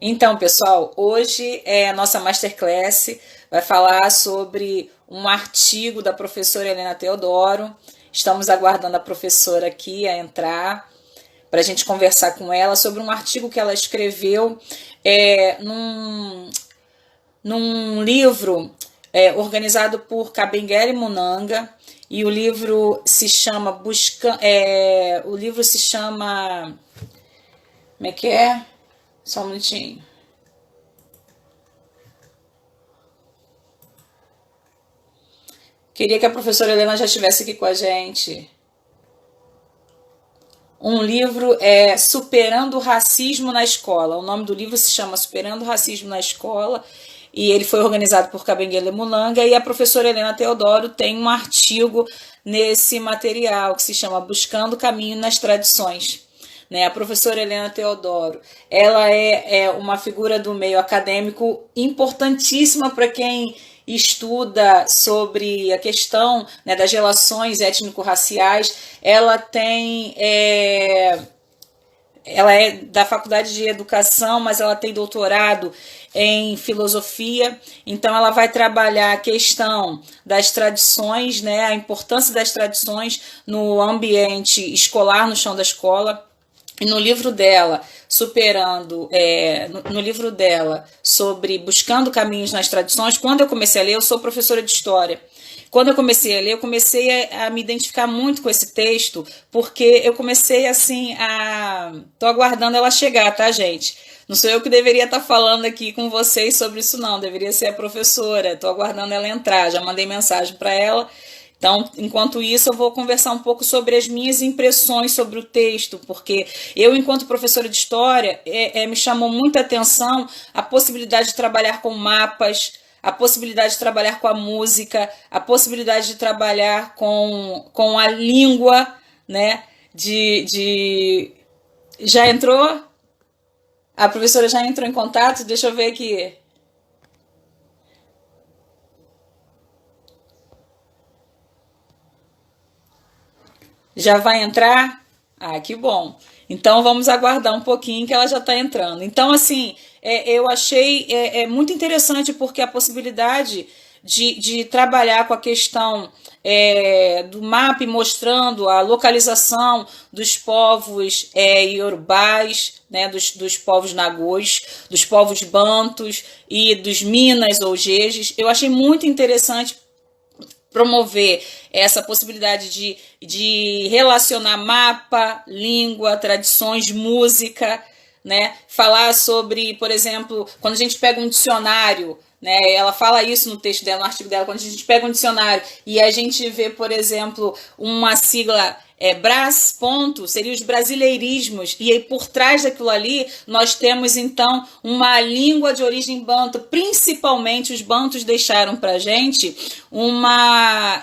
Então, pessoal, hoje a nossa masterclass vai falar sobre um artigo da professora Helena Teodoro. Estamos aguardando a professora aqui a entrar para a gente conversar com ela sobre um artigo que ela escreveu é, num, num livro organizado por Kabengele Munanga, e o livro se chama como é que é? Só um minutinho. Queria que a professora Helena já estivesse aqui com a gente. Um livro é Superando o Racismo na Escola. O nome do livro se chama Superando o Racismo na Escola, e ele foi organizado por Kabengele Mulanga, e a professora Helena Teodoro tem um artigo nesse material que se chama Buscando Caminho nas Tradições. Né? A professora Helena Teodoro, ela é uma figura do meio acadêmico importantíssima para quem estuda sobre a questão, né, das relações étnico-raciais. Ela é da Faculdade de Educação, mas ela tem doutorado em filosofia, então ela vai trabalhar a questão das tradições, né, a importância das tradições no ambiente escolar, no chão da escola. E no livro dela, no livro dela sobre Buscando Caminhos nas Tradições, quando eu comecei a ler, eu sou professora de História. Quando eu comecei a ler, eu comecei a me identificar muito com esse texto, porque eu comecei assim a... Tô aguardando ela chegar, tá, gente? Não sou eu que deveria estar falando aqui com vocês sobre isso, não. Deveria ser a professora. Tô aguardando ela entrar. Já mandei mensagem para ela. Então, enquanto isso, eu vou conversar um pouco sobre as minhas impressões sobre o texto, porque eu, enquanto professora de história, me chamou muita atenção a possibilidade de trabalhar com mapas, a possibilidade de trabalhar com a música, a possibilidade de trabalhar com a língua, né? Já entrou? A professora já entrou em contato? Deixa eu ver aqui. Já vai entrar? Ah, que bom. Então vamos aguardar um pouquinho que ela já está entrando. Então, assim, eu achei muito interessante, porque a possibilidade de trabalhar com a questão do mapa, mostrando a localização dos povos iorubás, né, dos povos nagôs, dos povos bantos e dos minas ou jejes. Eu achei muito interessante promover essa possibilidade de relacionar mapa, língua, tradições, música, né? Falar sobre, por exemplo, quando a gente pega um dicionário, né? Ela fala isso no texto dela, no artigo dela, quando a gente pega um dicionário e a gente vê, por exemplo, uma sigla Brás, ponto, seria os brasileirismos, e aí por trás daquilo ali nós temos então uma língua de origem banto. Principalmente os bantos deixaram para a gente uma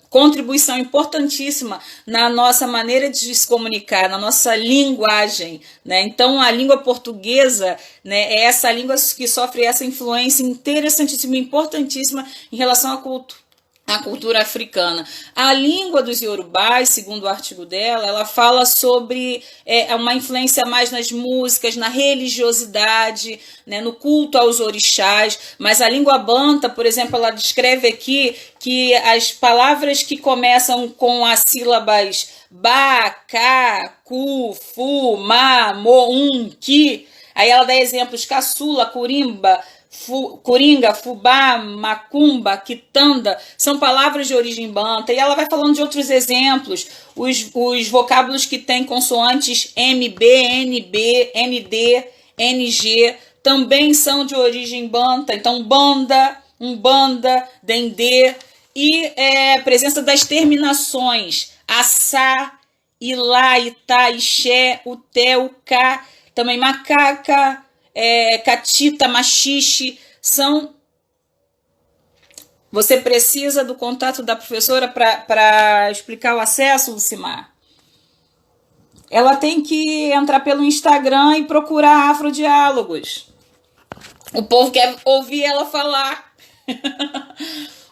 contribuição importantíssima na nossa maneira de se comunicar, na nossa linguagem, né? Então a língua portuguesa, né, é essa língua que sofre essa influência interessantíssima, importantíssima em relação à cultura africana. A língua dos iorubás, segundo o artigo dela, ela fala sobre uma influência mais nas músicas, na religiosidade, né, no culto aos orixás, mas a língua banta, por exemplo, ela descreve aqui que as palavras que começam com as sílabas ba, ca, cu, fu, ma, mo, ki, aí ela dá exemplos: caçula, curimba, coringa, fubá, macumba, quitanda, são palavras de origem banta. E ela vai falando de outros exemplos, os vocábulos que têm consoantes MB, NB, ND, NG, também são de origem banta. Então, banda, umbanda, dendê, e a presença das terminações assá, ilá, itá, ixé, uté, ucá, também macaca, catita, machixe, são... Você precisa do contato da professora para explicar o acesso, Lucimar? Ela tem que entrar pelo Instagram e procurar Afrodiálogos. O povo quer ouvir ela falar.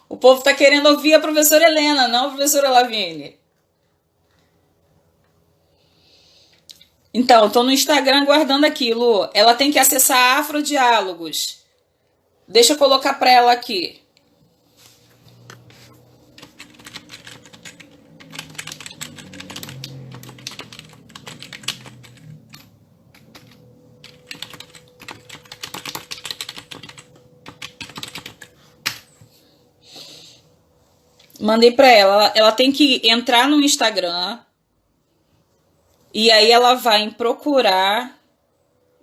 O povo está querendo ouvir a professora Helena, não a professora Lavigne. Então, estou no Instagram guardando aquilo. Ela tem que acessar Afrodiálogos. Deixa eu colocar para ela aqui. Mandei para ela. Ela tem que entrar no Instagram. E aí ela vai em procurar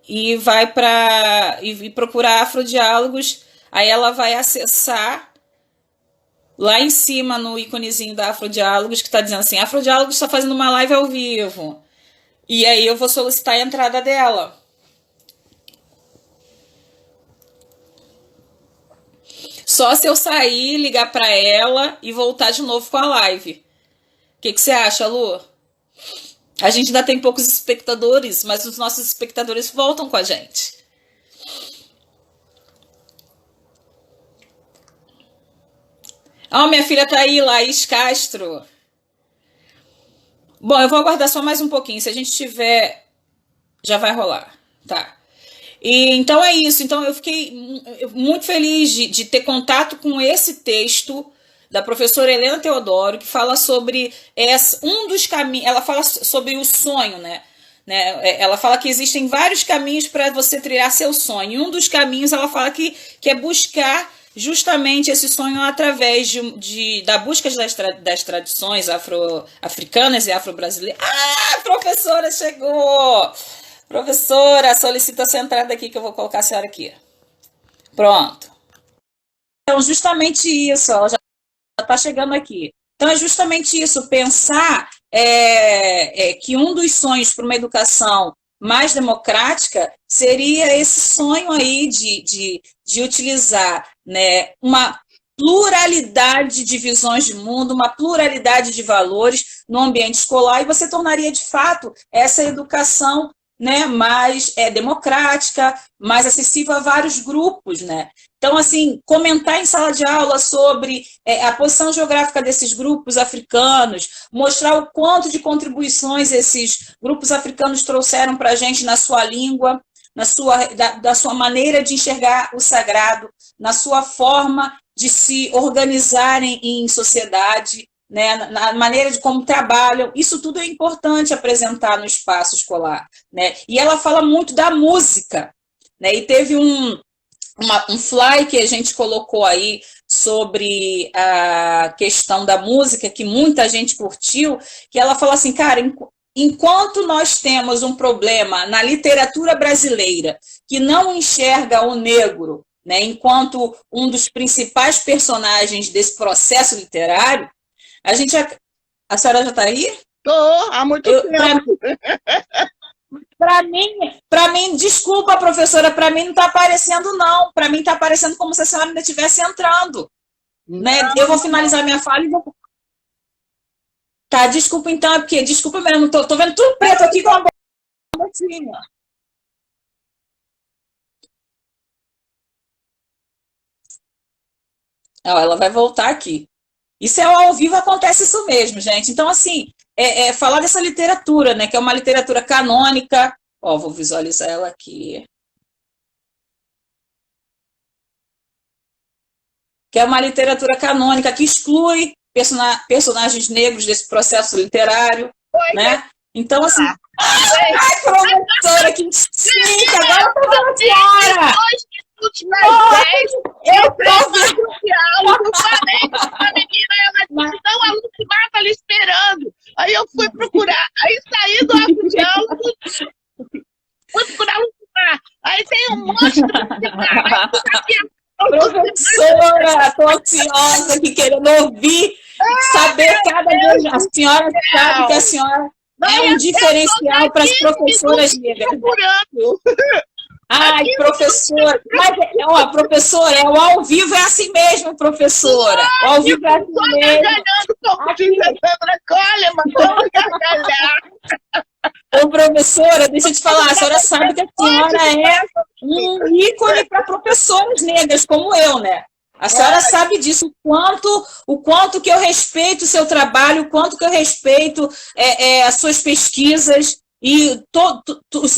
e vai para e procurar Afrodiálogos. Aí ela vai acessar lá em cima no íconezinho da Afrodiálogos que está dizendo assim: Afrodiálogos está fazendo uma live ao vivo. E aí eu vou solicitar a entrada dela. Só se eu sair, ligar para ela e voltar de novo com a live. O que você acha, Lu? A gente ainda tem poucos espectadores, mas os nossos espectadores voltam com a gente. Ó, minha filha tá aí, Laís Castro. Bom, eu vou aguardar só mais um pouquinho. Se a gente tiver, já vai rolar, tá? E então é isso. Então eu fiquei muito feliz de ter contato com esse texto da professora Helena Teodoro, que fala sobre um dos caminhos. Ela fala sobre o sonho, né? Ela fala que existem vários caminhos para você trilhar seu sonho. E um dos caminhos ela fala que é buscar justamente esse sonho através da busca das tradições africanas e afro-brasileiras. Ah, a professora chegou! Professora, solicita essa entrada aqui que eu vou colocar a senhora aqui. Pronto. Então, justamente isso, ela já está chegando aqui. Então, é justamente isso, pensar que um dos sonhos para uma educação mais democrática seria esse sonho aí de utilizar, né, uma pluralidade de visões de mundo, uma pluralidade de valores no ambiente escolar, e você tornaria, de fato, essa educação, né, mais democrática, mais acessível a vários grupos, né? Então, assim, comentar em sala de aula sobre a posição geográfica desses grupos africanos, mostrar o quanto de contribuições esses grupos africanos trouxeram para a gente na sua língua, da sua maneira de enxergar o sagrado, na sua forma de se organizarem em sociedade, né, na maneira de como trabalham. Isso tudo é importante apresentar no espaço escolar, né? E ela fala muito da música, né? E teve um fly que a gente colocou aí sobre a questão da música, que muita gente curtiu, que ela fala assim, cara, enquanto nós temos um problema na literatura brasileira que não enxerga o negro, né, enquanto um dos principais personagens desse processo literário, a senhora já está aí? Estou, há muito tempo. Para mim, desculpa, professora, para mim não está aparecendo, não. Para mim está aparecendo como se a senhora ainda estivesse entrando. Né? Eu vou finalizar minha fala e vou... Tá, desculpa então, é porque, desculpa mesmo, tô vendo tudo preto aqui com a boquinha. Ó, ela vai voltar aqui. Isso é ao vivo, acontece isso mesmo, gente. Então, assim, falar dessa literatura, né, que é uma literatura canônica. Ó, vou visualizar ela aqui. Que é uma literatura canônica que exclui personagens negros desse processo literário, né? Então, assim... Ai, professora, que chique! Agora eu tô vendo a senhora! Eu tô vendo a menina, ela disse, não, a Lucy Marta ali esperando. Aí eu fui procurar, aí saí do ato de aula, fui procurar a Lucy Marta. Aí tem um monte de professora, tô ansiosa aqui querendo ouvir, saber cada vez. A senhora sabe que a senhora é um diferencial para as professoras negras. Ai, professora, mas ó, professora, o ao vivo é assim mesmo, professora. O ao vivo é assim mesmo. Ô, professora, deixa eu te falar, a senhora sabe que a senhora é um ícone para professoras negras, como eu, né? A senhora sabe disso, o quanto que eu respeito o seu trabalho, o quanto que eu respeito as suas pesquisas, e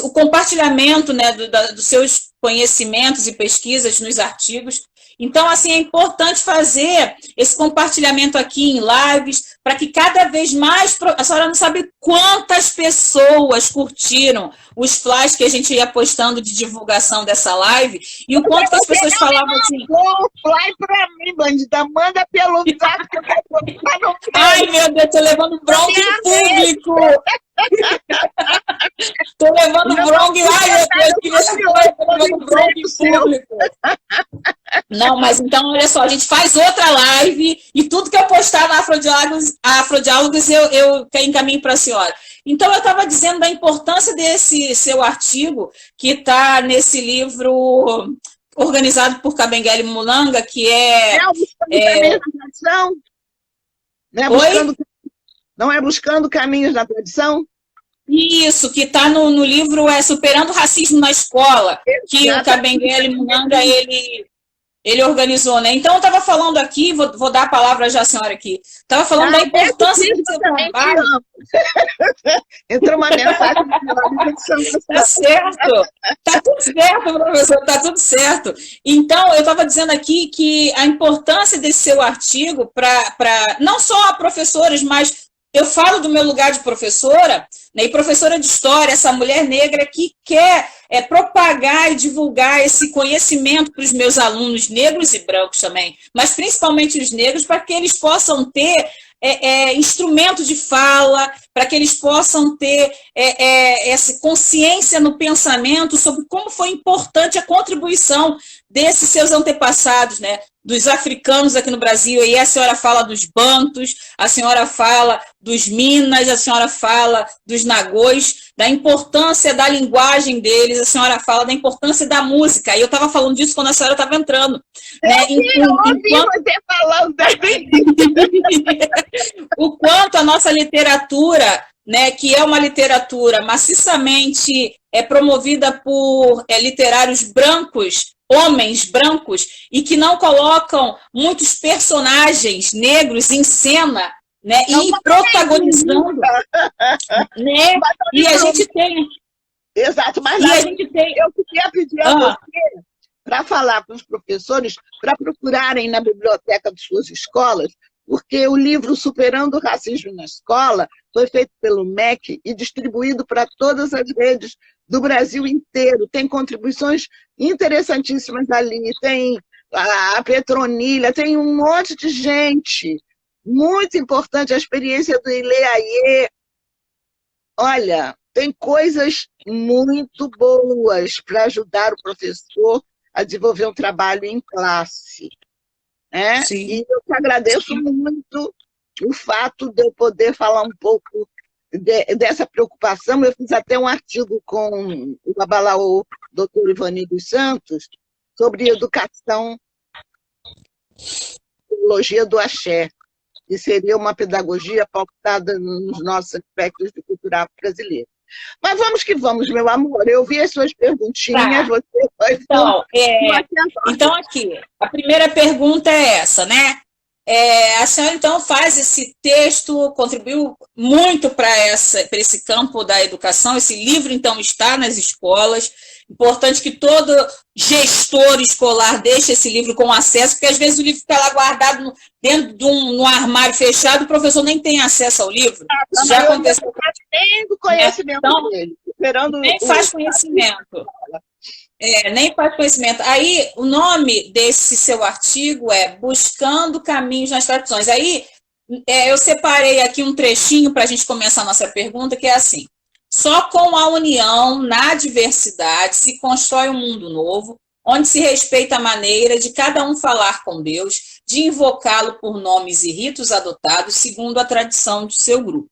o compartilhamento, né, dos seus conhecimentos e pesquisas nos artigos. Então, assim, é importante fazer esse compartilhamento aqui em lives, para que cada vez mais... A senhora não sabe quantas pessoas curtiram os flyers que a gente ia postando de divulgação dessa live, e o quanto que as pessoas falavam assim... O fly para mim, bandida, manda pelo WhatsApp que eu vou postar no... Ai, meu Deus, tô levando bronca em público! Tô levando bronca, ai, meu Deus, tô levando bronca em público. Não, mas então, olha só, a gente faz outra live e tudo que eu postar na Afrodiálogos eu encaminho para a senhora. Então, eu estava dizendo da importância desse seu artigo, que está nesse livro organizado por Kabengele Mulanga, que é... Não é Buscando Caminhos na Tradição? Isso, que está no livro Superando o Racismo na Escola, que o Kabengele Mulanga, ele organizou, né? Então, eu estava falando aqui, vou dar a palavra já à senhora aqui, estava falando da importância do seu trabalho. Entrou uma mensagem. Tá certo, tá tudo certo, professor, tá tudo certo. Então, eu estava dizendo aqui que a importância desse seu artigo para não só professores, mas eu falo do meu lugar de professora, né, e professora de história, essa mulher negra que quer propagar e divulgar esse conhecimento para os meus alunos negros e brancos também, mas principalmente os negros, para que eles possam ter instrumento de fala, para que eles possam ter essa consciência no pensamento sobre como foi importante a contribuição desses seus antepassados, né, dos africanos aqui no Brasil. E a senhora fala dos bantus, a senhora fala dos minas, a senhora fala dos nagôs, da importância da linguagem deles, a senhora fala da importância da música. E eu estava falando disso quando a senhora estava entrando. Né? Eu ouvi você falando também. O quanto a nossa literatura, né, que é uma literatura maciçamente promovida por literários brancos, homens brancos, e que não colocam muitos personagens negros em cena, né, e protagonizando, né, e a gente tem... Exato, mas e a gente tem... eu queria pedir a você para falar para os professores para procurarem na biblioteca de suas escolas, porque o livro Superando o Racismo na Escola foi feito pelo MEC e distribuído para todas as redes do Brasil inteiro. Tem contribuições interessantíssimas ali, tem a Petronilha, tem um monte de gente. Muito importante a experiência do Ileaie. Olha, tem coisas muito boas para ajudar o professor a desenvolver um trabalho em classe. Né? E eu te agradeço muito o fato de eu poder falar um pouco dessa preocupação. Eu fiz até um artigo com o Babalaô, doutor Ivani dos Santos, sobre educação, teologia do axé, que seria uma pedagogia pautada nos nossos aspectos de cultura brasileira. Mas vamos que vamos, meu amor. Eu vi as suas perguntinhas. Tá. Então, aqui, a primeira pergunta é essa, né? A senhora, então, faz esse texto, contribuiu muito para esse campo da educação. Esse livro, então, está nas escolas. Importante que todo gestor escolar deixe esse livro com acesso, porque às vezes o livro fica lá guardado dentro de um armário fechado, o professor nem tem acesso ao livro. Isso já aconteceu. Nem do conhecimento dele. Nem faz conhecimento. Nem faz conhecimento. Aí, o nome desse seu artigo é Buscando Caminhos nas Tradições. Aí, eu separei aqui um trechinho para a gente começar a nossa pergunta, que é assim: só com a união na diversidade se constrói um mundo novo, onde se respeita a maneira de cada um falar com Deus, de invocá-lo por nomes e ritos adotados segundo a tradição de seu grupo,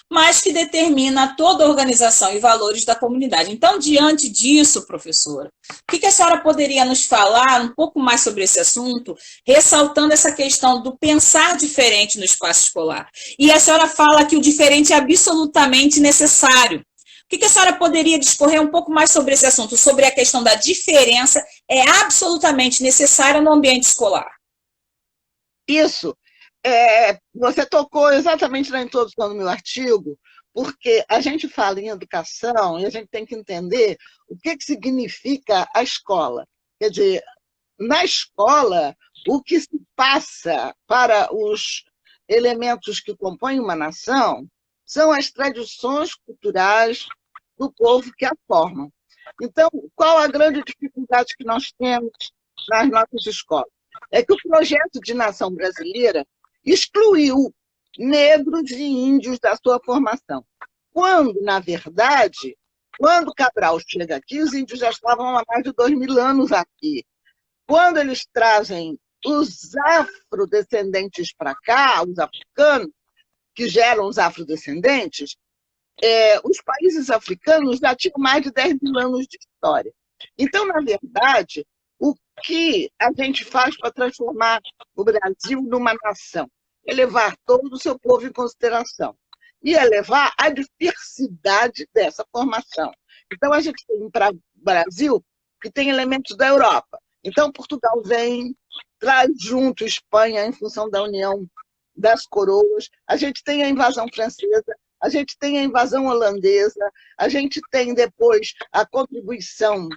mas que determina toda a organização e valores da comunidade. Então, diante disso, professora, o que a senhora poderia nos falar um pouco mais sobre esse assunto, ressaltando essa questão do pensar diferente no espaço escolar? E a senhora fala que o diferente é absolutamente necessário. O que a senhora poderia discorrer um pouco mais sobre esse assunto, sobre a questão da diferença é absolutamente necessária no ambiente escolar? Isso. Você tocou exatamente na introdução do meu artigo, porque a gente fala em educação e a gente tem que entender o que significa a escola. Quer dizer, na escola, o que se passa para os elementos que compõem uma nação são as tradições culturais do povo que a formam. Então, qual a grande dificuldade que nós temos nas nossas escolas? É que o projeto de nação brasileira excluiu negros e índios da sua formação. Quando, na verdade, quando Cabral chega aqui, os índios já estavam há mais de 2000 anos aqui. Quando eles trazem os afrodescendentes para cá, os africanos, que geram os afrodescendentes, os países africanos já tinham mais de 10.000 anos de história. Então, na verdade, o que a gente faz para transformar o Brasil numa nação? É levar todo o seu povo em consideração e é levar a diversidade dessa formação. Então, a gente tem um Brasil que tem elementos da Europa. Então, Portugal vem, traz junto Espanha em função da união das coroas, a gente tem a invasão francesa, a gente tem a invasão holandesa, a gente tem depois a contribuição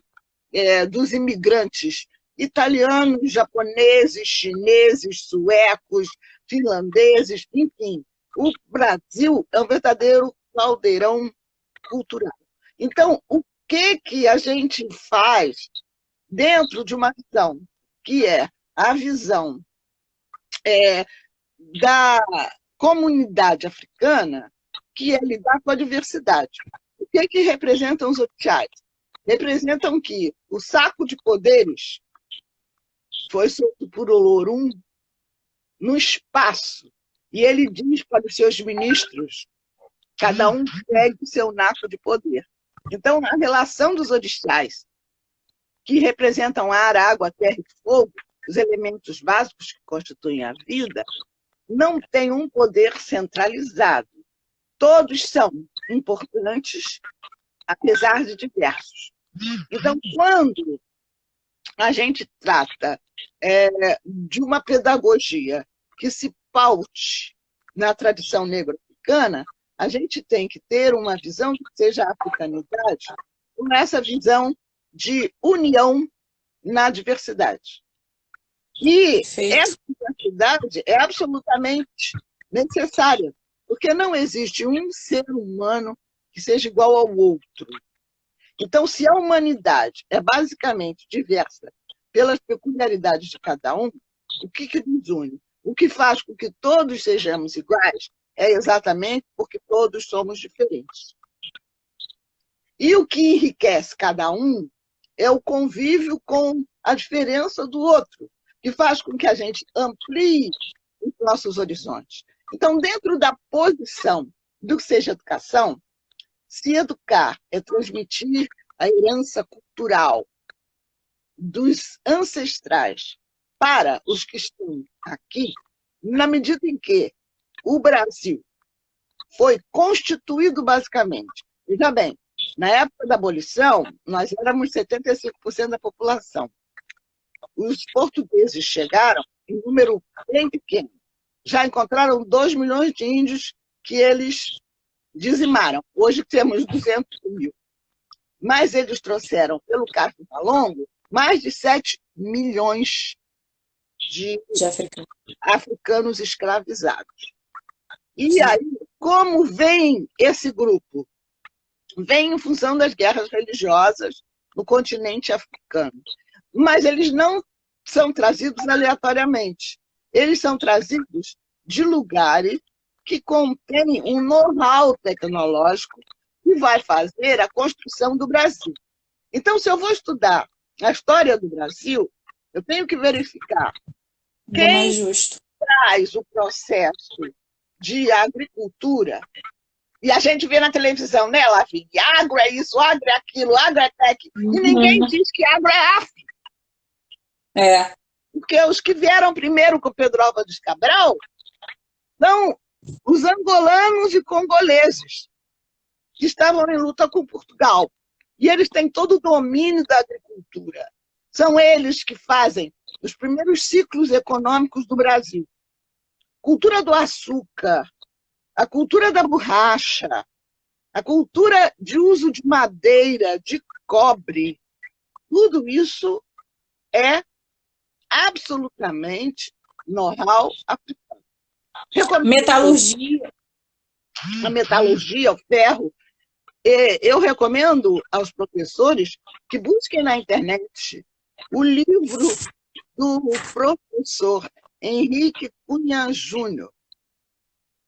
dos imigrantes italianos, japoneses, chineses, suecos, finlandeses, enfim. O Brasil é um verdadeiro caldeirão cultural. Então, o que a gente faz dentro de uma visão, que é a visão da comunidade africana, que é lidar com a diversidade? O que representam os orixás? Representam que o saco de poderes foi solto por Olorum no espaço, e ele diz para os seus ministros, cada um segue o seu naco de poder. Então, a relação dos orixás, que representam ar, água, terra e fogo, os elementos básicos que constituem a vida, não tem um poder centralizado. Todos são importantes, apesar de diversos. Então, quando a gente trata de uma pedagogia que se paute na tradição negro-africana, a gente tem que ter uma visão que seja a africanidade, com essa visão de união na diversidade. E essa diversidade é absolutamente necessária, porque não existe um ser humano que seja igual ao outro. Então, se a humanidade é basicamente diversa pelas peculiaridades de cada um, o que nos une? O que faz com que todos sejamos iguais é exatamente porque todos somos diferentes. E o que enriquece cada um é o convívio com a diferença do outro, que faz com que a gente amplie os nossos horizontes. Então, dentro da posição do que seja educação, se educar é transmitir a herança cultural dos ancestrais para os que estão aqui, na medida em que o Brasil foi constituído basicamente. Veja bem, na época da abolição, nós éramos 75% da população. Os portugueses chegaram em número bem pequeno. Já encontraram 2 milhões de índios que eles dizimaram. Hoje temos 200 mil. Mas eles trouxeram, pelo Castro Malongo, mais de 7 milhões de africanos escravizados. E aí, como vem esse grupo? Vem em função das guerras religiosas no continente africano. Mas eles não são trazidos aleatoriamente. Eles são trazidos de lugares que contêm um know-how tecnológico que vai fazer a construção do Brasil. Então, se eu vou estudar a história do Brasil, eu tenho que verificar quem traz o processo de agricultura. E a gente vê na televisão, né, Lavínia? Agro é isso, agro é aquilo, agro é tech. E ninguém diz que agro é África. Porque os que vieram primeiro com Pedro Álvares Cabral são os angolanos e congoleses, que estavam em luta com Portugal. E eles têm todo o domínio da agricultura. São eles que fazem os primeiros ciclos econômicos do Brasil. Cultura do açúcar, a cultura da borracha, a cultura de uso de madeira, de cobre, tudo isso é absolutamente know-how africano. Metalurgia. A metalurgia, o ferro. Eu recomendo aos professores que busquem na internet o livro do professor Henrique Cunha Júnior,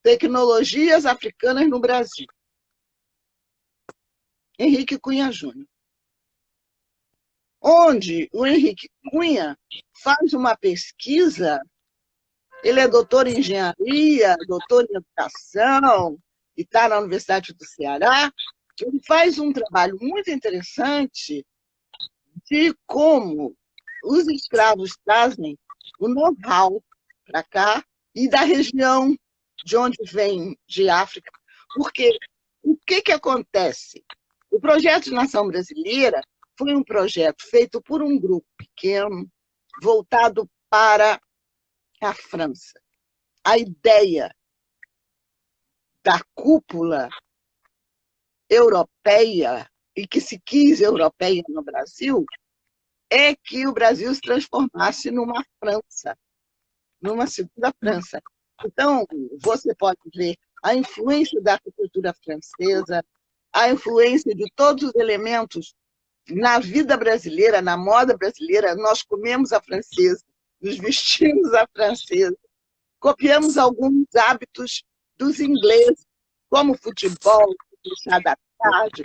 Tecnologias Africanas no Brasil. Henrique Cunha Júnior. Onde o Henrique Cunha faz uma pesquisa, ele é doutor em engenharia, doutor em educação, e está na Universidade do Ceará. Ele faz um trabalho muito interessante de como os escravos trazem o know-how para cá e da região de onde vem, de África. Porque o que acontece? O projeto de Nação Brasileira foi um projeto feito por um grupo pequeno, voltado para a França. A ideia da cúpula europeia, e que se quis europeia no Brasil, é que o Brasil se transformasse numa França, numa segunda França. Então, você pode ver a influência da arquitetura francesa, a influência de todos os elementos na vida brasileira, na moda brasileira. Nós comemos a francesa, nos vestimos a francesa, copiamos alguns hábitos dos ingleses, como futebol, chá da tarde.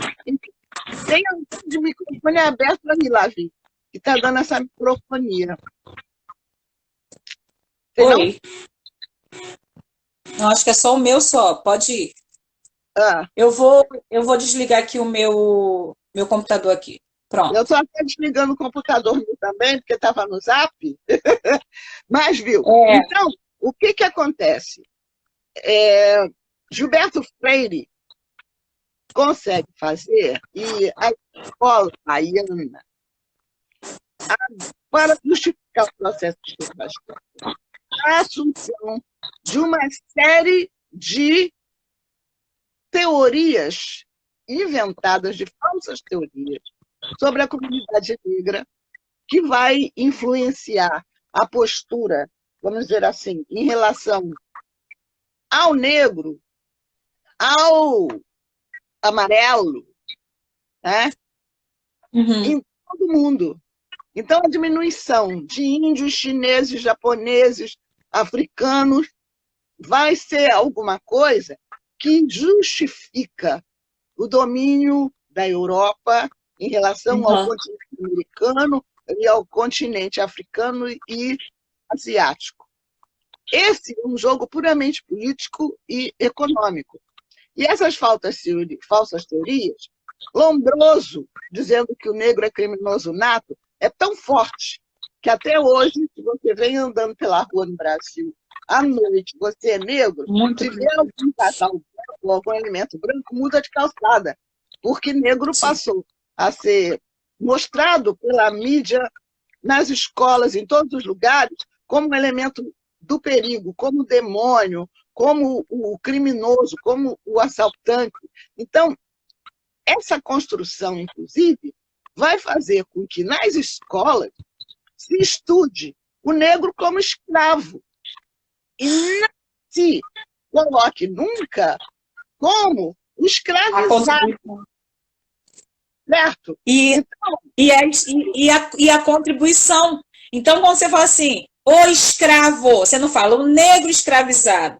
Tem um microfone aberto para mim, Lavi, que está dando essa microfonia. Oi. Não, acho que é só o meu só, pode ir. Eu vou desligar aqui o meu computador aqui. Pronto. Eu estou até desligando o computador também, porque estava no Zap. Mas, viu? Então, o que acontece? Gilberto Freire consegue fazer, e a escola baiana, para justificar o processo de escravidão, a assunção de uma série de teorias inventadas, de falsas teorias, sobre a comunidade negra, que vai influenciar a postura, vamos dizer assim, em relação ao negro, ao amarelo, né? Em todo mundo. Então, a diminuição de índios, chineses, japoneses, africanos, vai ser alguma coisa que justifica o domínio da Europa em relação ao continente americano e ao continente africano e asiático. Esse é um jogo puramente político e econômico. E essas falsas teorias, Lombroso, dizendo que o negro é criminoso nato, é tão forte que até hoje, se você vem andando pela rua no Brasil, à noite, você é negro, se vê algum casal branco ou algum elemento branco, muda de calçada, porque negro passou a ser mostrado pela mídia, nas escolas, em todos os lugares, como um elemento do perigo, como o demônio, como o criminoso, como o assaltante. Então, essa construção, inclusive, vai fazer com que nas escolas se estude o negro como escravo e não se coloque nunca como o escravizado. Certo? E a contribuição. Então, quando você fala assim, o escravo, você não fala o negro escravizado.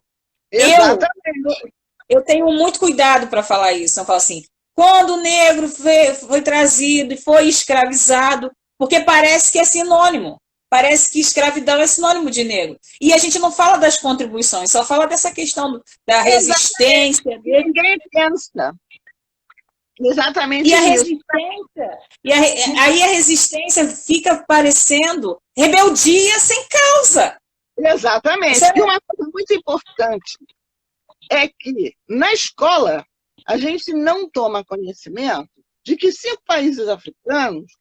Exatamente. Eu tenho muito cuidado para falar isso. Eu falo assim, quando o negro foi trazido e foi escravizado, porque parece que é sinônimo. Parece que escravidão é sinônimo de negro. E a gente não fala das contribuições, só fala dessa questão da resistência dele. Ninguém pensa. Exatamente e a isso. Resistência, aí a resistência fica parecendo rebeldia sem causa. Exatamente. E uma coisa muito importante é que, na escola, a gente não toma conhecimento de que 5 países africanos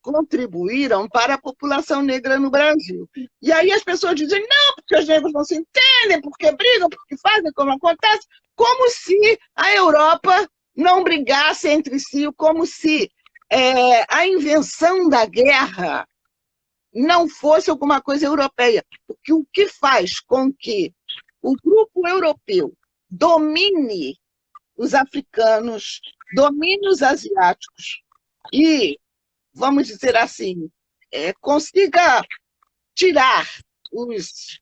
contribuíram para a população negra no Brasil. E aí as pessoas dizem, não, porque os negros não se entendem, porque brigam, porque fazem como acontece, como se a Europa não brigassem entre si, como se a invenção da guerra não fosse alguma coisa europeia. Porque o que faz com que o grupo europeu domine os africanos, domine os asiáticos e, vamos dizer assim, consiga tirar os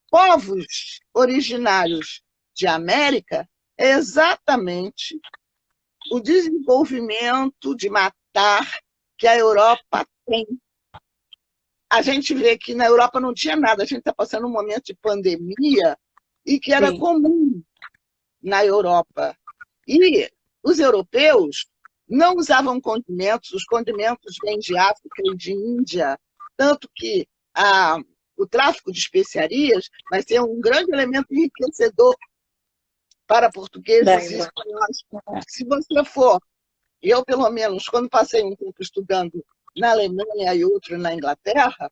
povos originários de América é exatamente o desenvolvimento de matar que a Europa tem. A gente vê que na Europa não tinha nada, a gente está passando um momento de pandemia e que era comum na Europa. E os europeus não usavam condimentos, os condimentos vêm de África e de Índia, tanto que o tráfico de especiarias vai ser um grande elemento enriquecedor para portugueses e espanhóis. Se você for, eu pelo menos, quando passei um tempo estudando na Alemanha e outro na Inglaterra,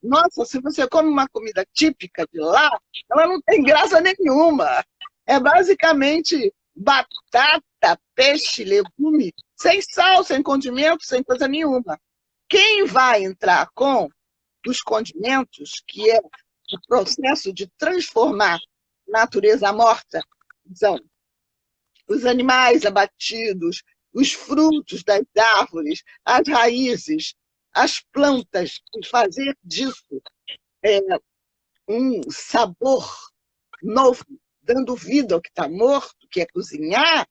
nossa, se você come uma comida típica de lá, ela não tem graça nenhuma. É basicamente batata, peixe, legume, sem sal, sem condimento, sem coisa nenhuma. Quem vai entrar com os condimentos, que é o processo de transformar natureza morta, são os animais abatidos, os frutos das árvores, as raízes, as plantas, e fazer disso um sabor novo, dando vida ao que está morto, que é cozinhar,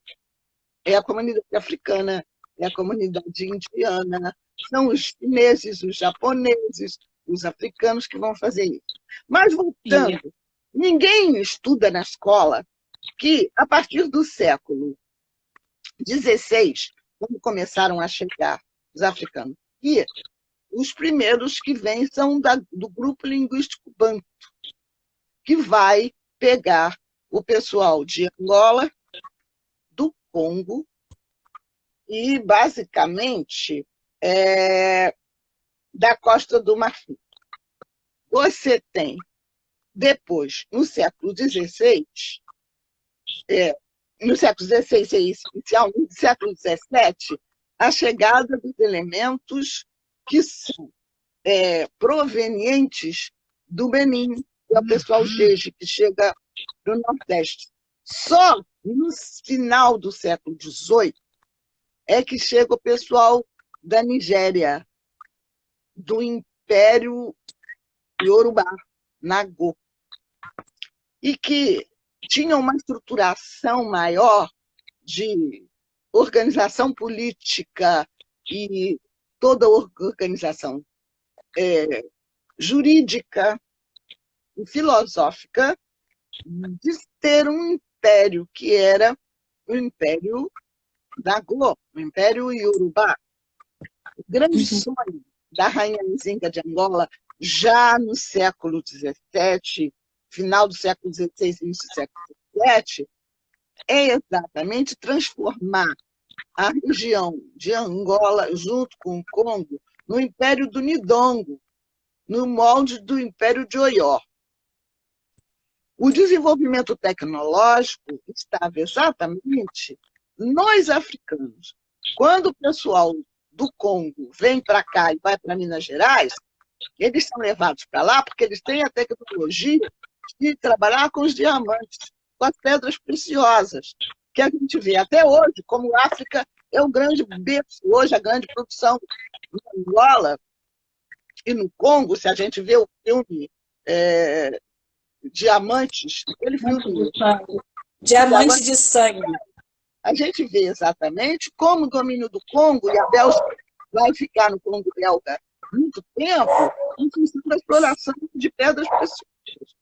é a comunidade africana, é a comunidade indiana, são os chineses, os japoneses, os africanos que vão fazer isso. Mas, voltando, ninguém estuda na escola que, a partir do século XVI, quando começaram a chegar os africanos, e os primeiros que vêm são do grupo linguístico banto, que vai pegar o pessoal de Angola, do Congo, e, basicamente, da Costa do Marfim. Você tem, depois, no século XVI, no século XVI e inicial, no século XVII, a chegada dos elementos que são provenientes do Benin, que é o pessoal Jeje, que chega do Nordeste. Só no final do século XVIII é que chega o pessoal da Nigéria, do Império Yorubá, Nagô, e que tinha uma estruturação maior de organização política e toda a organização jurídica e filosófica de ter um império que era o Império Nagô, o Império Yorubá. O grande sonho da rainha Nzinga de Angola, já no século XVII, final do século XVI e início do século XVII, é exatamente transformar a região de Angola, junto com o Congo, no Império do Nidongo, no molde do Império de Oió. O desenvolvimento tecnológico estava exatamente nos africanos. Quando o pessoal do Congo vem para cá e vai para Minas Gerais, eles são levados para lá porque eles têm a tecnologia de trabalhar com os diamantes, com as pedras preciosas, que a gente vê até hoje, como a África é o grande berço, hoje a grande produção em Angola e no Congo, se a gente vê o filme Diamantes, aquele filme Diamante de Sangue. A gente vê exatamente como o domínio do Congo e a Bélgica vai ficar no Congo belga muito tempo em função da exploração de pedras preciosas.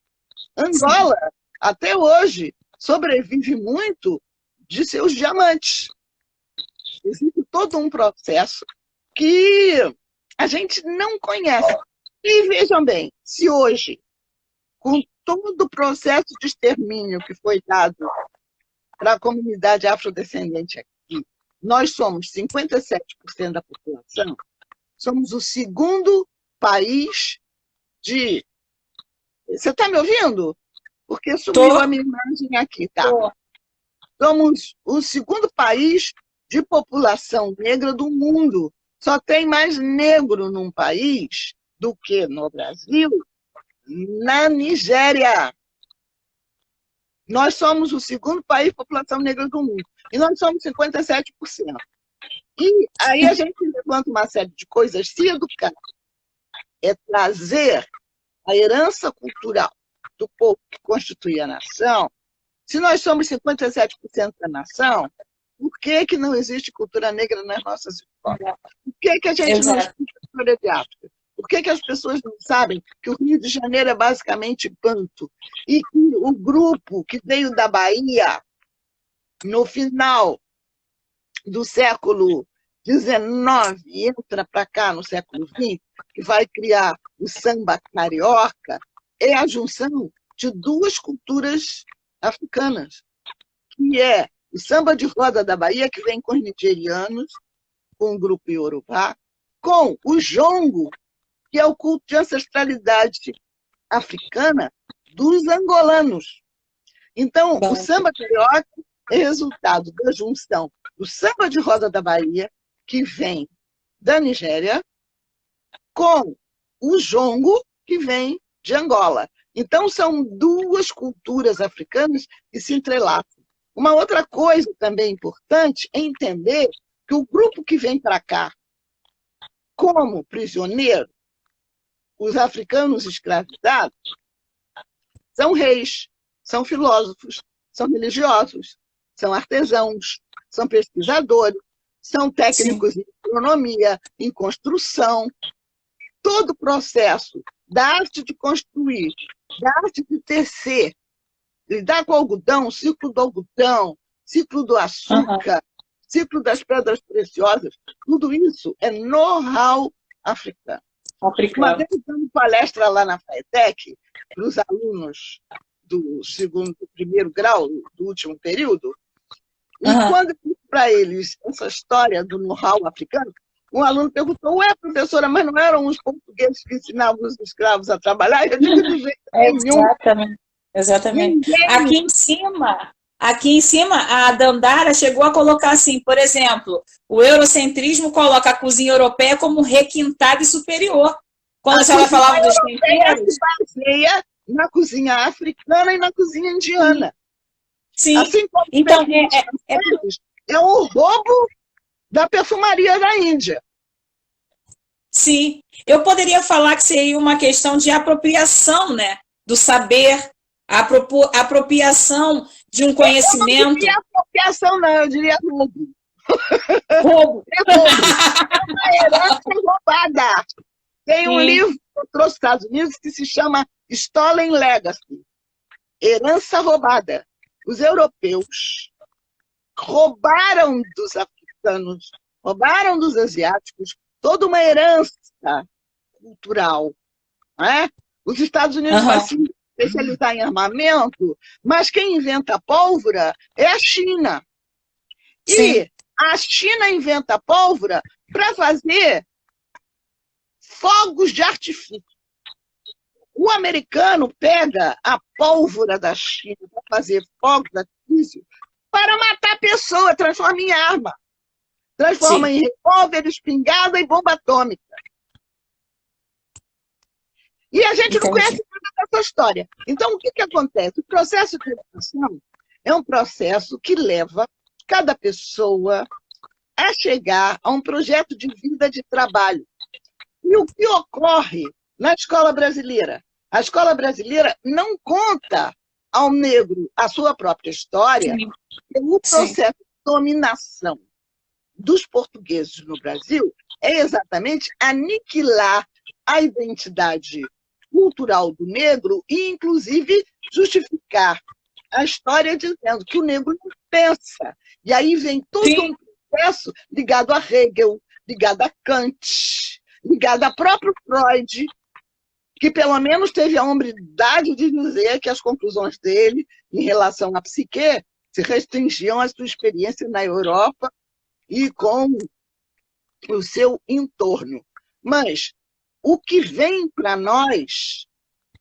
Angola, até hoje, sobrevive muito de seus diamantes. Existe todo um processo que a gente não conhece. E vejam bem, se hoje, com todo o processo de extermínio que foi dado para a comunidade afrodescendente aqui, nós somos 57% da população, somos o segundo país de... Você está me ouvindo? Porque sumiu a minha imagem aqui, tá? Somos o segundo país de população negra do mundo. Só tem mais negro num país do que no Brasil, na Nigéria. Nós somos o segundo país de população negra do mundo. E nós somos 57%. E aí a gente levanta uma série de coisas. Se educar é trazer a herança cultural do povo que constitui a nação. Se nós somos 57% da nação, por que não existe cultura negra nas nossas escolas? Por que a gente não estuda história de África? Por que as pessoas não sabem que o Rio de Janeiro é basicamente banto? E que o grupo que veio da Bahia, no final do século XIX, entra para cá no século XX, que vai criar o samba carioca, é a junção de duas culturas africanas, que é o samba de roda da Bahia, que vem com os nigerianos, com o grupo iorubá, com o jongo, que é o culto de ancestralidade africana dos angolanos. Então, o samba carioca é resultado da junção do samba de roda da Bahia, que vem da Nigéria, com o jongo, que vem de Angola. Então, são duas culturas africanas que se entrelaçam. Uma outra coisa também importante é entender que o grupo que vem para cá como prisioneiro, os africanos escravizados, são reis, são filósofos, são religiosos, são artesãos, são pesquisadores, são técnicos em economia, em construção. Todo o processo da arte de construir, da arte de tecer, lidar com o algodão, ciclo do algodão, ciclo do açúcar, ciclo das pedras preciosas, tudo isso é know-how africano. Uma vez dando palestra lá na FATEC, para os alunos do primeiro grau, do último período, e quando eu disse para eles essa história do know-how africano, um aluno perguntou: ué, professora, mas não eram os portugueses que ensinavam os escravos a trabalhar? Eu digo: de jeito nenhum. Exatamente. Aqui em cima, a Dandara chegou a colocar assim, por exemplo, o eurocentrismo coloca a cozinha europeia como requintada e superior. Quando ela falava dos temperos... se baseia na cozinha africana e na cozinha indiana. Sim. Assim como então, é um roubo da perfumaria da Índia. Sim. Eu poderia falar que seria uma questão de apropriação, né, do saber, apropriação de um conhecimento. Eu não diria apropriação, não, eu diria roubo. Roubo. É uma herança roubada. Tem um livro que eu trouxe dos Estados Unidos que se chama Stolen Legacy, herança roubada. Os europeus roubaram dos africanos, roubaram dos asiáticos toda uma herança cultural. Não é? Os Estados Unidos vai se especializar em armamento, mas quem inventa a pólvora é a China. E a China inventa a pólvora para fazer fogos de artifício. O americano pega a pólvora da China para fazer fogos de artifício para matar a pessoa, transforma em arma. Transforma em revólver, espingarda e bomba atômica. E a gente não conhece nada dessa história. Então, o que acontece? O processo de educação é um processo que leva cada pessoa a chegar a um projeto de vida, de trabalho. E o que ocorre na escola brasileira? A escola brasileira não conta ao negro a sua própria história, o processo de dominação dos portugueses no Brasil é exatamente aniquilar a identidade cultural do negro e, inclusive, justificar a história dizendo que o negro não pensa. E aí vem todo um processo ligado a Hegel, ligado a Kant, ligado a próprio Freud, que pelo menos teve a hombridade de dizer que as conclusões dele em relação à psique se restringiam à sua experiência na Europa e com o seu entorno. Mas o que vem para nós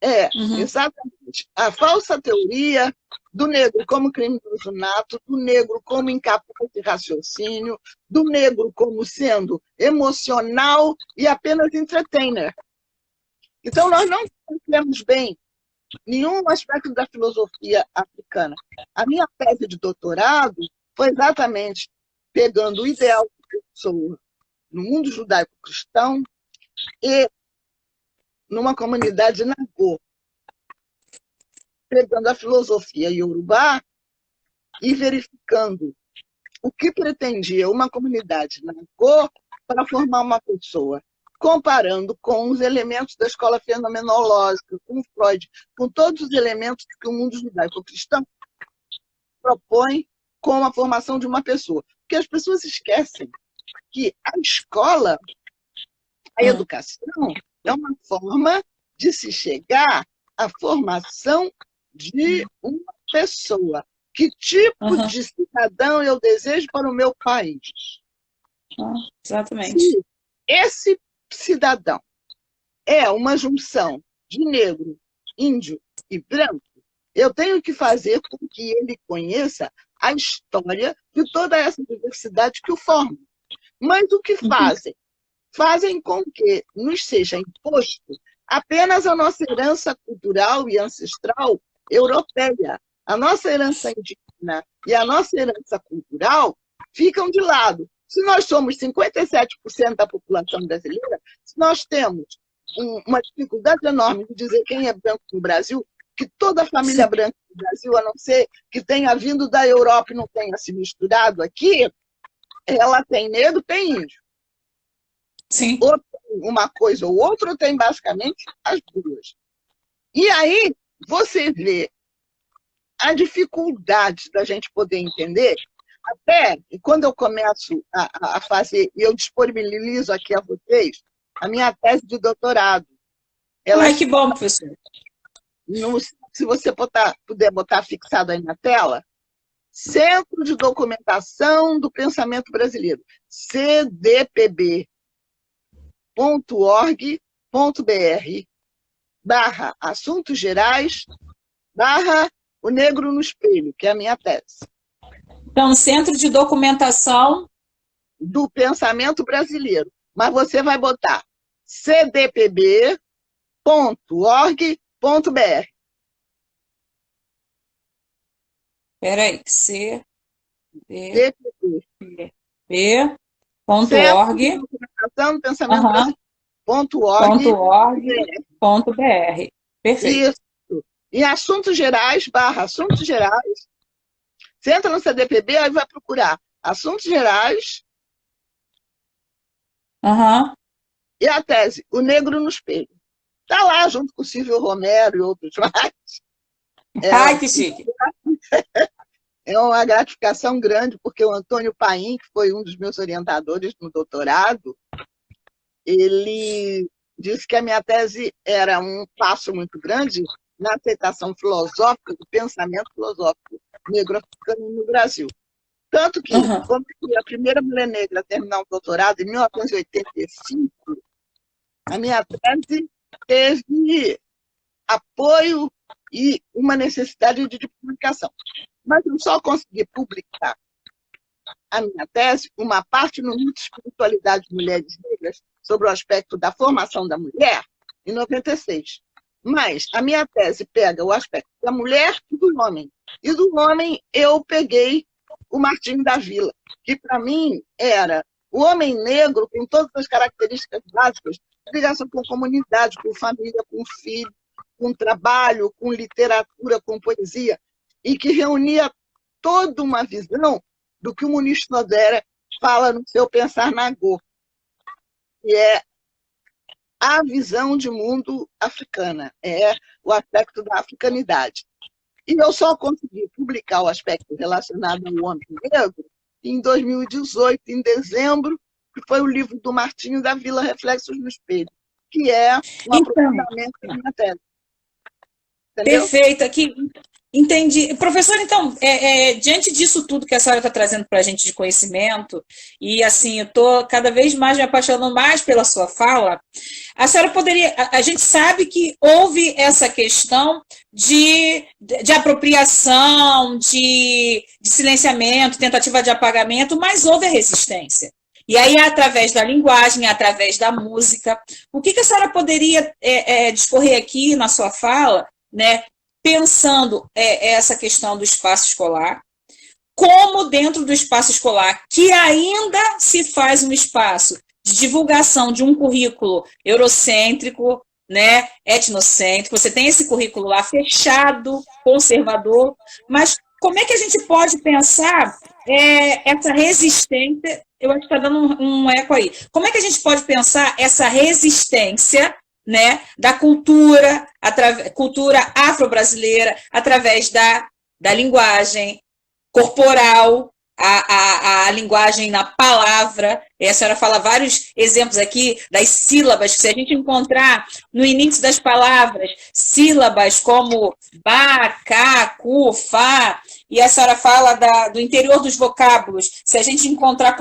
é exatamente a falsa teoria do negro como criminoso nato, do negro como incapaz de raciocínio, do negro como sendo emocional e apenas entertainer. Então, nós não conhecemos bem nenhum aspecto da filosofia africana. A minha tese de doutorado foi exatamente pegando o ideal de pessoa no mundo judaico-cristão e numa comunidade nagô, pegando a filosofia iorubá e verificando o que pretendia uma comunidade nagô para formar uma pessoa, comparando com os elementos da escola fenomenológica, com Freud, com todos os elementos que o mundo judaico-cristão propõe com a formação de uma pessoa. Porque as pessoas esquecem que a escola, a educação, é uma forma de se chegar à formação de uma pessoa. Que tipo de cidadão eu desejo para o meu país? Exatamente. Se esse cidadão é uma junção de negro, índio e branco, eu tenho que fazer com que ele conheça a história de toda essa diversidade que o forma. Mas o que fazem? Fazem com que nos seja imposto apenas a nossa herança cultural e ancestral europeia. A nossa herança indígena e a nossa herança cultural ficam de lado. Se nós somos 57% da população brasileira, se nós temos uma dificuldade enorme de dizer quem é branco no Brasil, que toda a família branca no Brasil, a não ser que tenha vindo da Europa e não tenha se misturado aqui, ela tem negro, tem índio. Sim. Ou tem uma coisa ou outra, ou tem basicamente as duas. E aí você vê a dificuldade da gente poder entender. Até quando eu começo a fazer, e eu disponibilizo aqui a vocês, a minha tese de doutorado. Ai, que bom, professor. Se você puder botar fixado aí na tela, Centro de Documentação do Pensamento Brasileiro, cdpb.org.br/assuntos gerais /o negro no espelho, que é a minha tese. Então, Centro de Documentação do Pensamento Brasileiro. Mas você vai botar cdpb.org.br. Espera aí, cdpb.org. .org.br. Perfeito. Isso. E assuntos gerais, /assuntos gerais. Você entra no CDPB, aí vai procurar assuntos gerais. E a tese, O Negro no Espelho. Está lá, junto com o Silvio Romero e outros mais. Ai, que chique. É uma gratificação grande, porque o Antônio Paim, que foi um dos meus orientadores no doutorado, ele disse que a minha tese era um passo muito grande na aceitação filosófica do pensamento filosófico negro-africano no Brasil. Tanto que, quando eu fui a primeira mulher negra a terminar o doutorado, em 1985, a minha tese teve apoio e uma necessidade de publicação. Mas eu só consegui publicar a minha tese, uma parte no Mito e Espiritualidade de Mulheres Negras, sobre o aspecto da formação da mulher, em 96. Mas a minha tese pega o aspecto da mulher e do homem. E do homem eu peguei o Martinho da Vila, que para mim era o homem negro com todas as características básicas, ligação com comunidade, com família, com filho, com trabalho, com literatura, com poesia, e que reunia toda uma visão do que o Muniz Nodera fala no seu Pensar Nagô, que é a visão de mundo africana, é o aspecto da africanidade. E eu só consegui publicar o aspecto relacionado ao homem negro em 2018, em dezembro, que foi o livro do Martinho da Vila, Reflexos no Espelho, que é um aprofundamento da minha tese. Entendeu? Perfeito. Aqui, Entendi. Professor, então, diante disso tudo que a senhora está trazendo para a gente de conhecimento, e assim, eu estou cada vez mais me apaixonando mais pela sua fala, a senhora poderia. A gente sabe que houve essa questão de apropriação, de silenciamento, tentativa de apagamento, mas houve a resistência. E aí, através da linguagem, através da música, o que a senhora poderia discorrer aqui na sua fala, né? Pensando essa questão do espaço escolar, como dentro do espaço escolar, que ainda se faz um espaço de divulgação de um currículo eurocêntrico, né, etnocêntrico, você tem esse currículo lá fechado, conservador, mas como é que a gente pode pensar essa resistência? Eu acho que está dando um eco aí. Como é que a gente pode pensar essa resistência, né, da cultura afro-brasileira, através da linguagem corporal, a linguagem na palavra? E a senhora fala vários exemplos aqui das sílabas, que se a gente encontrar no início das palavras sílabas como ba, ca, cu, fá, e a senhora fala do interior dos vocábulos, se a gente encontrar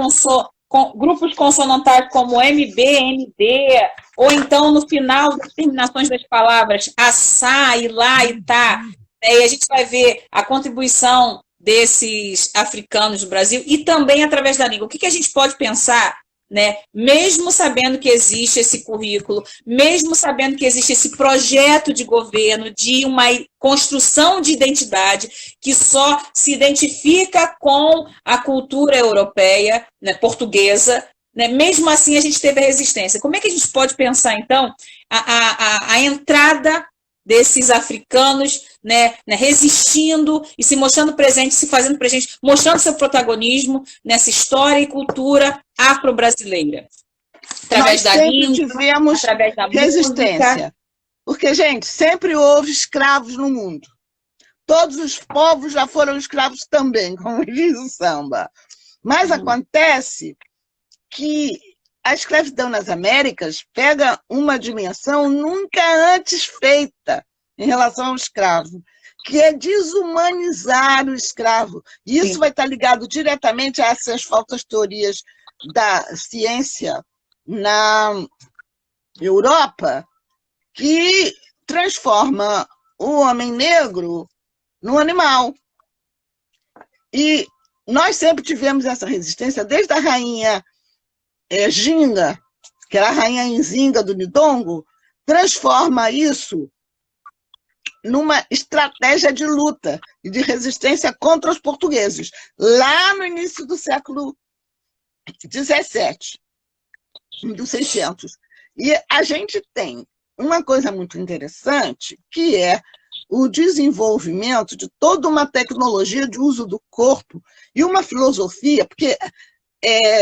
grupos consonantais como MB, MD, ou então no final das terminações das palavras, assá, ilá, itá, e a gente vai ver a contribuição desses africanos do Brasil e também através da língua. O que a gente pode pensar, né? Mesmo sabendo que existe esse currículo, mesmo sabendo que existe esse projeto de governo, de uma construção de identidade que só se identifica com a cultura europeia, né, portuguesa, né? Mesmo assim a gente teve a resistência. Como é que a gente pode pensar, então, a entrada desses africanos, né, resistindo e se mostrando presente, se fazendo presente, mostrando seu protagonismo nessa história e cultura afro-brasileira? Através da língua, tivemos através da resistência. música. Porque, gente, sempre houve escravos no mundo. Todos os povos já foram escravos também, como diz o samba. Mas acontece que a escravidão nas Américas pega uma dimensão nunca antes feita em relação ao escravo, que é desumanizar o escravo. E isso Sim. vai estar ligado diretamente a essas falsas teorias da ciência na Europa, que transforma o homem negro num animal. E nós sempre tivemos essa resistência, desde a rainha Ginga, que era a rainha Nzinga do Ndongo, transforma isso numa estratégia de luta e de resistência contra os portugueses, lá no início do século XVII, 1600. E a gente tem uma coisa muito interessante, que é o desenvolvimento de toda uma tecnologia de uso do corpo e uma filosofia, porque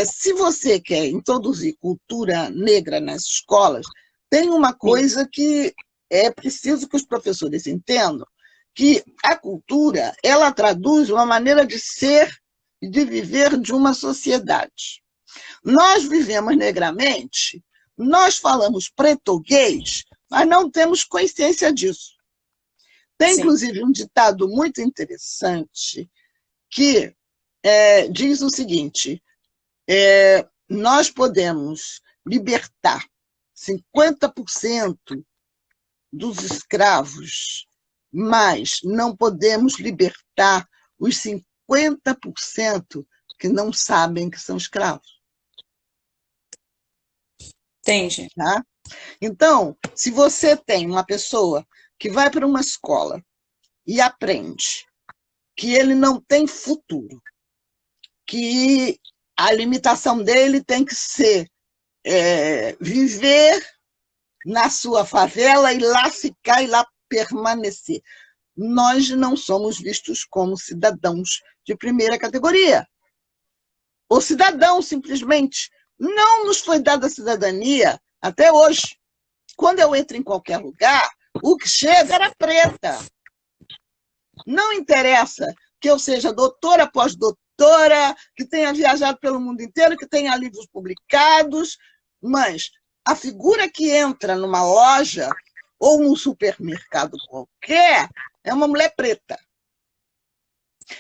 se você quer introduzir cultura negra nas escolas, tem uma coisa que é preciso que os professores entendam, que a cultura, ela traduz uma maneira de ser e de viver de uma sociedade. Nós vivemos negramente, nós falamos português, mas não temos consciência disso. Tem, Sim. inclusive, um ditado muito interessante que diz o seguinte: nós podemos libertar 50% dos escravos, mas não podemos libertar os 50% que não sabem que são escravos. Entendi. Tá? Então, se você tem uma pessoa que vai para uma escola e aprende que ele não tem futuro, que a limitação dele tem que ser viver na sua favela e lá ficar e lá permanecer. Nós não somos vistos como cidadãos de primeira categoria. O cidadão, simplesmente, não nos foi dada a cidadania até hoje. Quando eu entro em qualquer lugar, o que chega era preta. Não interessa que eu seja doutora, pós-doutora, que tenha viajado pelo mundo inteiro, que tenha livros publicados, mas a figura que entra numa loja ou num supermercado qualquer é uma mulher preta.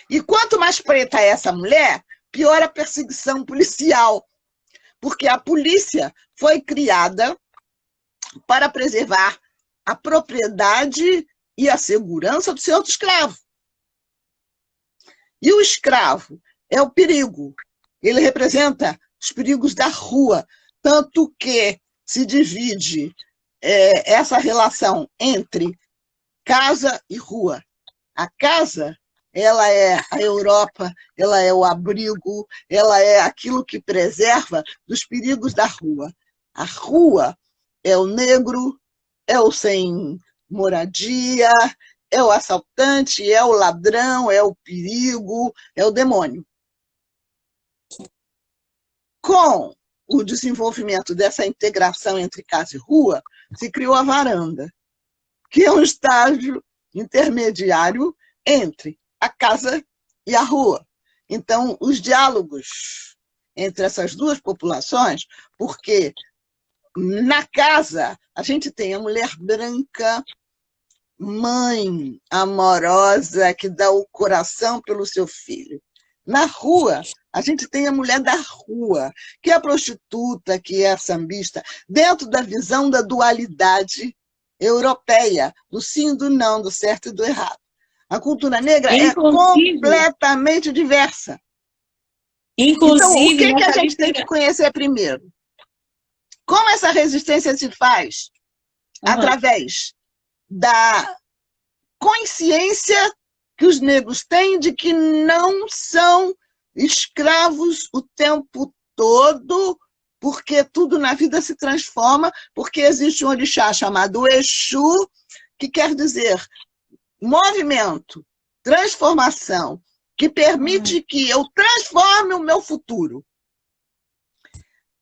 E quanto mais preta é essa mulher, pior a perseguição policial, porque a polícia foi criada para preservar a propriedade e a segurança do seu escravo. E o escravo é o perigo. Ele representa os perigos da rua, tanto que se divide essa relação entre casa e rua. A casa, ela é a Europa, ela é o abrigo, ela é aquilo que preserva dos perigos da rua. A rua é o negro, é o sem moradia, é o assaltante, é o ladrão, é o perigo, é o demônio. Com o desenvolvimento dessa integração entre casa e rua, se criou a varanda, que é um estágio intermediário entre a casa e a rua. Então, os diálogos entre essas duas populações, porque na casa a gente tem a mulher branca, mãe amorosa, que dá o coração pelo seu filho. Na rua, a gente tem a mulher da rua, que é a prostituta, que é a sambista, dentro da visão da dualidade europeia, do sim e do não, do certo e do errado. A cultura negra é completamente diversa. Então, o que a gente tem que conhecer primeiro? Como essa resistência se faz? Através da consciência que os negros têm de que não são escravos o tempo todo, porque tudo na vida se transforma, porque existe um orixá chamado Exu, que quer dizer movimento, transformação, que permite que eu transforme o meu futuro.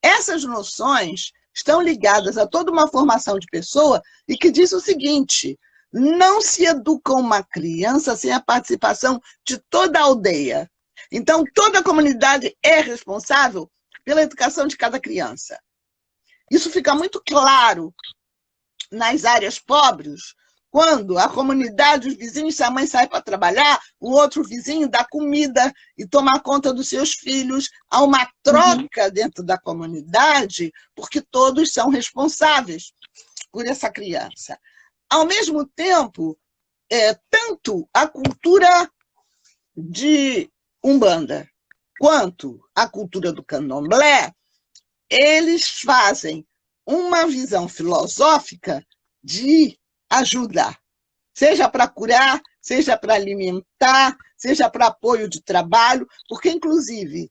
Essas noções estão ligadas a toda uma formação de pessoa e que diz o seguinte: não se educa uma criança sem a participação de toda a aldeia. Então, toda a comunidade é responsável pela educação de cada criança. Isso fica muito claro nas áreas pobres, quando a comunidade, os vizinhos, se a mãe sai para trabalhar, o outro vizinho dá comida e toma conta dos seus filhos. Há uma troca dentro da comunidade, porque todos são responsáveis por essa criança. Ao mesmo tempo, tanto a cultura de Umbanda quanto a cultura do Candomblé, eles fazem uma visão filosófica de ajudar, seja para curar, seja para alimentar, seja para apoio de trabalho, porque, inclusive,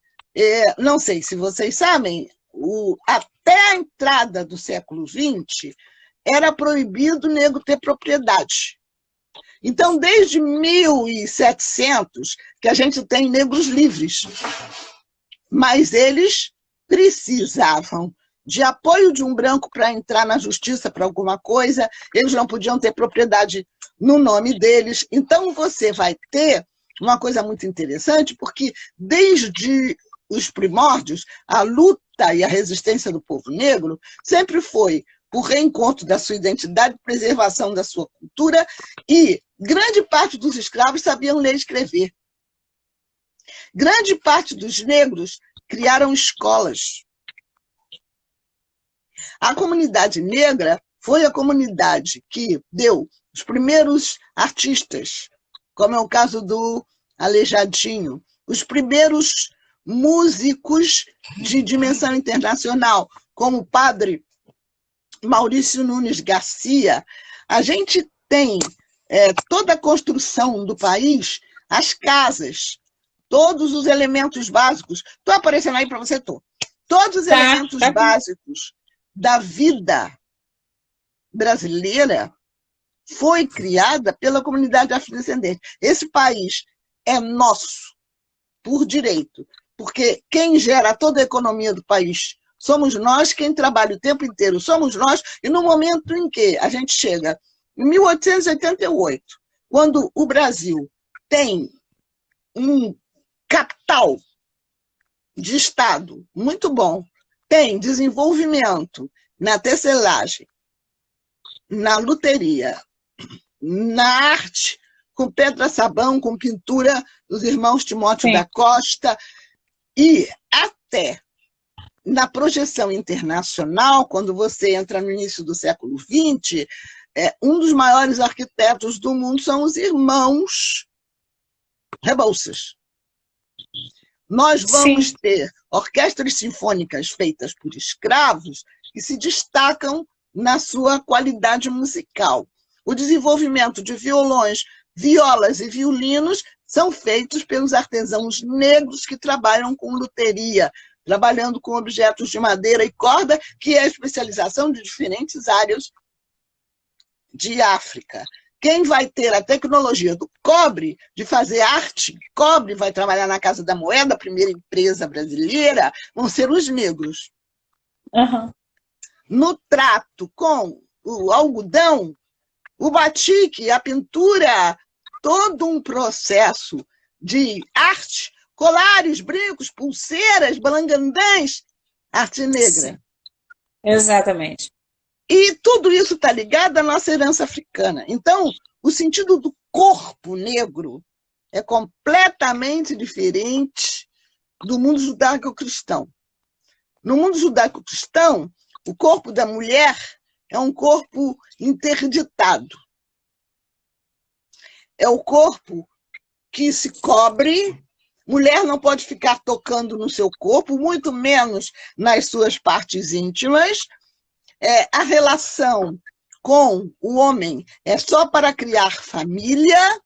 não sei se vocês sabem, até a entrada do século XX, era proibido o negro ter propriedade. Então, desde 1700, que a gente tem negros livres, mas eles precisavam de apoio de um branco para entrar na justiça para alguma coisa, eles não podiam ter propriedade no nome deles. Então, você vai ter uma coisa muito interessante, porque desde os primórdios, a luta e a resistência do povo negro sempre foi por reencontro da sua identidade, preservação da sua cultura, e grande parte dos escravos sabiam ler e escrever. Grande parte dos negros criaram escolas. A comunidade negra foi a comunidade que deu os primeiros artistas, como é o caso do Aleijadinho, os primeiros músicos de dimensão internacional, como o padre Maurício Nunes Garcia. A gente tem toda a construção do país, as casas, todos os elementos básicos. Estou aparecendo aí para você, Tô. Todos os elementos básicos da vida brasileira foi criada pela comunidade afrodescendente. Esse país é nosso, por direito, porque quem gera toda a economia do país somos nós, quem trabalha o tempo inteiro somos nós, e no momento em que a gente chega em 1888, quando o Brasil tem um capital de Estado muito bom, tem desenvolvimento na tecelagem, na luteria, na arte com pedra-sabão, com pintura dos irmãos Timóteo Sim. da Costa, e até na projeção internacional, quando você entra no início do século XX, um dos maiores arquitetos do mundo são os irmãos Rebouças. Nós vamos ter orquestras sinfônicas feitas por escravos que se destacam na sua qualidade musical. O desenvolvimento de violões, violas e violinos são feitos pelos artesãos negros que trabalham com luteria, trabalhando com objetos de madeira e corda, que é a especialização de diferentes áreas de África. Quem vai ter a tecnologia do cobre, de fazer arte, cobre, vai trabalhar na Casa da Moeda, a primeira empresa brasileira, vão ser os negros. Uhum. No trato com o algodão, o batik, a pintura, todo um processo de arte, colares, brincos, pulseiras, balangandãs, arte negra. Sim. Exatamente. E tudo isso está ligado à nossa herança africana. Então, o sentido do corpo negro é completamente diferente do mundo judaico-cristão. No mundo judaico-cristão, o corpo da mulher é um corpo interditado. É o corpo que se cobre. Mulher não pode ficar tocando no seu corpo, muito menos nas suas partes íntimas. A relação com o homem é só para criar família,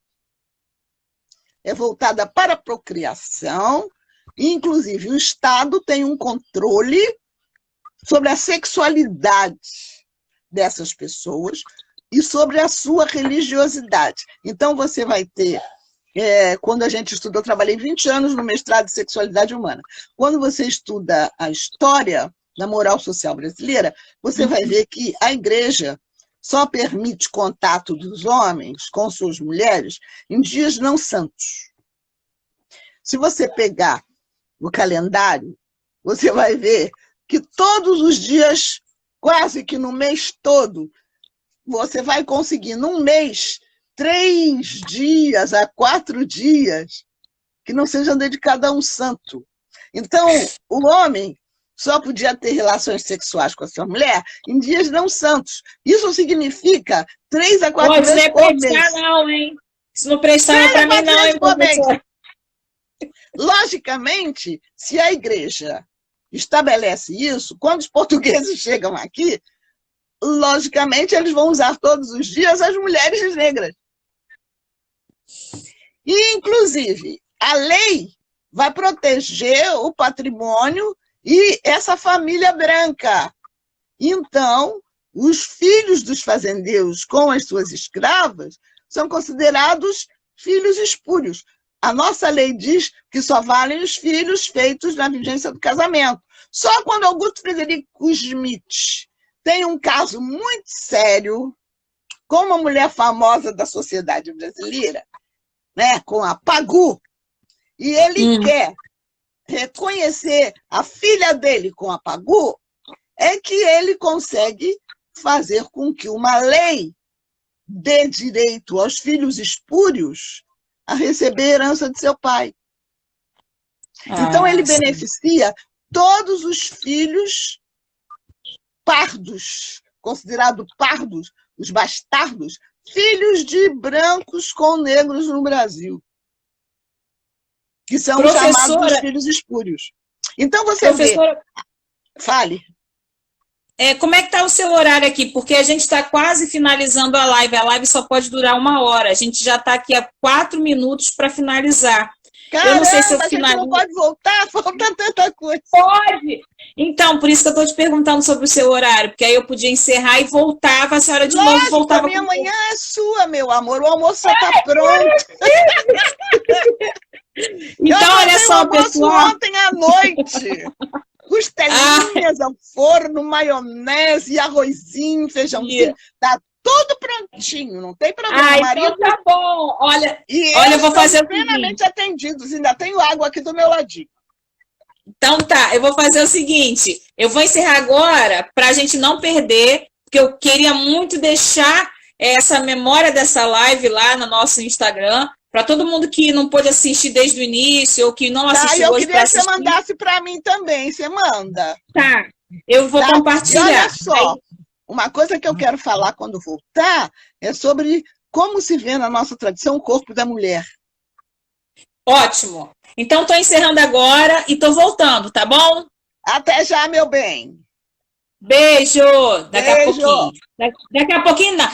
é voltada para a procriação, e, inclusive, o Estado tem um controle sobre a sexualidade dessas pessoas e sobre a sua religiosidade. Então, você vai ter, quando a gente estuda, eu trabalhei 20 anos no mestrado de sexualidade humana, quando você estuda a história da moral social brasileira, você vai ver que a igreja só permite contato dos homens com suas mulheres em dias não santos. Se você pegar o calendário, você vai ver que todos os dias, quase que no mês todo, você vai conseguir, num mês, 3 dias a 4 dias que não sejam dedicados a um santo. Então, o homem só podia ter relações sexuais com a sua mulher em dias não santos. Isso significa 3 a 4 vezes por mês. Não, hein? Se não prestar para mim, não, hein, professor? Logicamente, se a igreja estabelece isso, quando os portugueses chegam aqui, logicamente eles vão usar todos os dias as mulheres negras. E, inclusive, a lei vai proteger o patrimônio e essa família branca. Então, os filhos dos fazendeiros com as suas escravas são considerados filhos espúrios. A nossa lei diz que só valem os filhos feitos na vigência do casamento. Só quando Augusto Frederico Schmidt tem um caso muito sério com uma mulher famosa da sociedade brasileira, né, com a Pagu, e ele quer reconhecer a filha dele com a Pagu, é que ele consegue fazer com que uma lei dê direito aos filhos espúrios a receber a herança de seu pai. Então, ele beneficia todos os filhos pardos, considerados pardos, os bastardos, filhos de brancos com negros no Brasil, que são chamados de filhos espúrios. Então, você vê... Fale. Como é que está o seu horário aqui? Porque a gente está quase finalizando a live só pode durar 1 hora. A gente já está aqui há 4 minutos para finalizar. Caramba, eu não sei se eu a gente não pode voltar? Falta tanta coisa. Pode! Então, por isso que eu estou te perguntando sobre o seu horário, porque aí eu podia encerrar e voltava, a senhora de novo voltava. A minha manhã é sua, meu amor. O almoço já está pronto. Então, olha só, pessoal. Ontem à noite. Costelinhas ao forno, maionese, arrozinho, feijãozinho. Tá tudo prontinho, não tem problema. Então tá bom. Olha, eu vou fazer plenamente atendidos. Ainda tenho água aqui do meu ladinho. Então tá, eu vou fazer o seguinte. Eu vou encerrar agora para a gente não perder, porque eu queria muito deixar essa memória dessa live lá no nosso Instagram, para todo mundo que não pôde assistir desde o início, ou que não Tá, assistiu eu hoje queria para que você assistir. mandasse para mim também. Você manda. Tá, eu vou Tá? E compartilhar. olha só, uma coisa que eu quero falar quando voltar é sobre como se vê na nossa tradição o corpo da mulher. Ótimo. Então, estou encerrando agora e estou voltando, tá bom? Até já, meu bem. Beijo! Daqui a Beijo. pouquinho. Daqui a pouquinho, não.